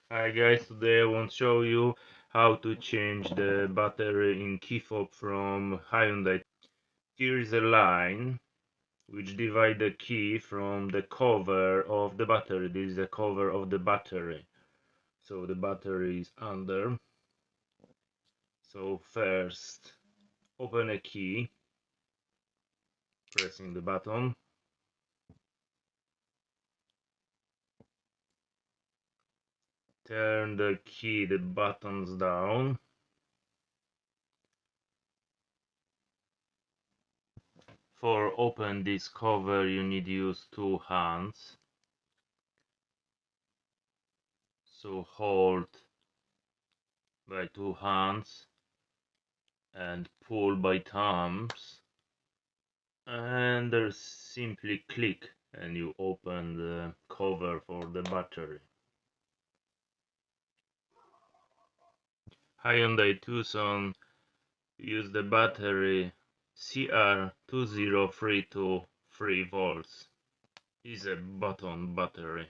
Hi guys, today I want to show you how to change the battery in key fob from Hyundai. Here is a line which divides the key from the cover of the battery. This is the cover of the battery. So the battery is under. So first open a key, pressing the button. Turn the buttons down. For open this cover you need use two hands. So hold by two hands and pull by thumbs, and there's simply click and you open the cover for the battery. Hyundai Tucson use the battery CR20323 volts. Is a button battery.